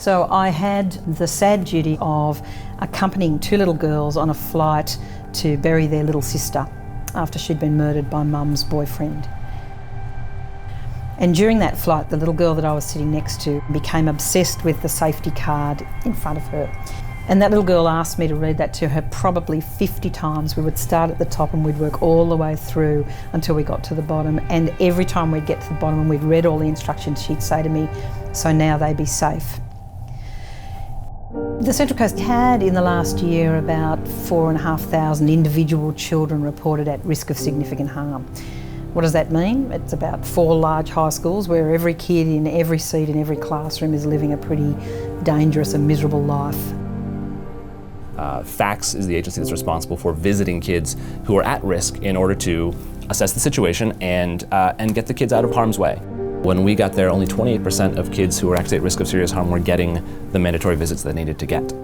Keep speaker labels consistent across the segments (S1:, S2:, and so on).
S1: So I had the sad duty of accompanying two little girls on a flight to bury their little sister after she'd been murdered by mum's boyfriend. And during that flight, the little girl that I was sitting next to became obsessed with the safety card in front of her. And that little girl asked me to read that to her probably 50 times. We would start at the top and we'd work all the way through until we got to the bottom. And every time we'd get to the bottom and we'd read all the instructions, she'd say to me, "So now they be safe." The Central Coast had in the last year about 4,500 individual children reported at risk of significant harm. What does that mean? It's about 4 large high schools where every kid in every seat in every classroom is living a pretty dangerous and miserable life.
S2: FACS is the agency that's responsible for visiting kids who are at risk in order to assess the situation and get the kids out of harm's way. When we got there, only 28% of kids who were actually at risk of serious harm were getting the mandatory visits they needed to get.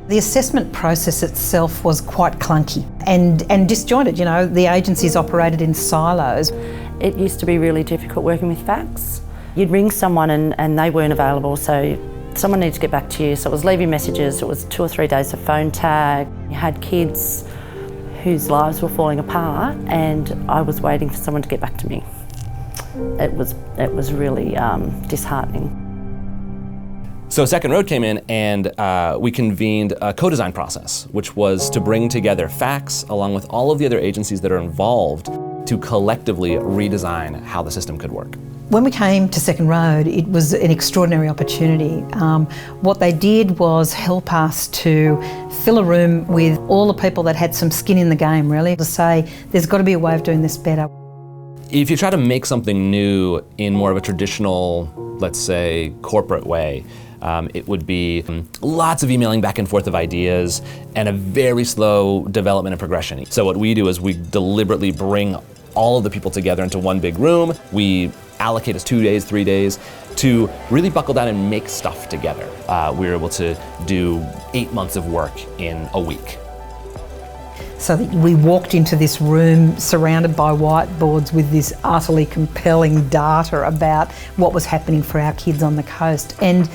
S1: The assessment process itself was quite clunky and disjointed. You know, the agencies operated in silos.
S3: It used to be really difficult working with FACS. You'd ring someone and they weren't available, so someone needed to get back to you. So it was leaving messages, it was 2 or 3 days of phone tag. You had kids whose lives were falling apart and I was waiting for someone to get back to me. It was really disheartening.
S2: So Second Road came in and we convened a co-design process, which was to bring together FACS along with all of the other agencies that are involved to collectively redesign how the system could work.
S1: When we came to Second Road, it was an extraordinary opportunity. What they did was help us to fill a room with all the people that had some skin in the game, really, to say there's got to be a way of doing this better.
S2: If you try to make something new in more of a traditional, let's say, corporate way, it would be lots of emailing back and forth of ideas and a very slow development and progression. So what we do is we deliberately bring all of the people together into one big room. We allocate us 2 days, 3 days to really buckle down and make stuff together. We were able to do 8 months of work in a week.
S1: So we walked into this room surrounded by whiteboards with this utterly compelling data about what was happening for our kids on the coast, and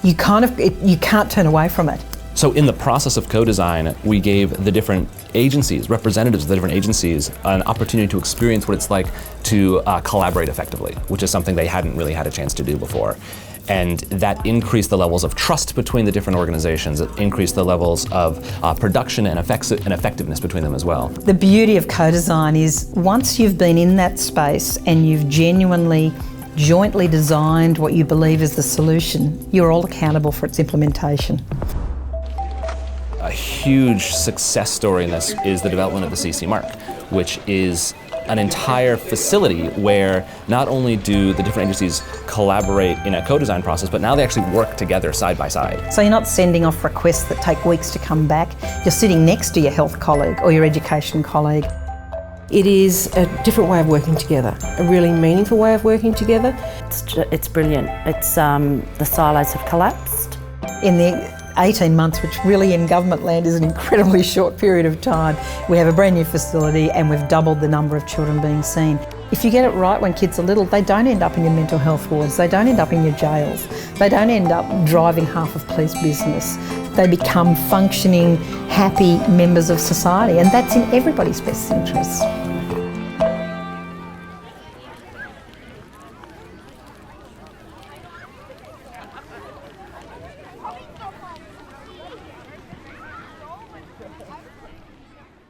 S1: you can't turn away from it.
S2: So in the process of co-design, we gave the different agencies, representatives of the different agencies, an opportunity to experience what it's like to collaborate effectively, which is something they hadn't really had a chance to do before. And that increased the levels of trust between the different organizations. It increased the levels of production and effectiveness between them as well.
S1: The beauty of co-design is once you've been in that space and you've genuinely jointly designed what you believe is the solution, you're all accountable for its implementation.
S2: A huge success story in this is the development of the CC Mark, which is an entire facility where not only do the different agencies collaborate in a co-design process, but now they actually work together side by side.
S1: So you're not sending off requests that take weeks to come back. You're sitting next to your health colleague or your education colleague.
S4: It is a different way of working together, a really meaningful way of working together.
S3: It's brilliant. The silos have collapsed.
S1: In the 18 months, which really in government land is an incredibly short period of time, we have a brand new facility and we've doubled the number of children being seen. If you get it right when kids are little, they don't end up in your mental health wards, they don't end up in your jails, they don't end up driving half of police business. They become functioning, happy members of society, and that's in everybody's best interests.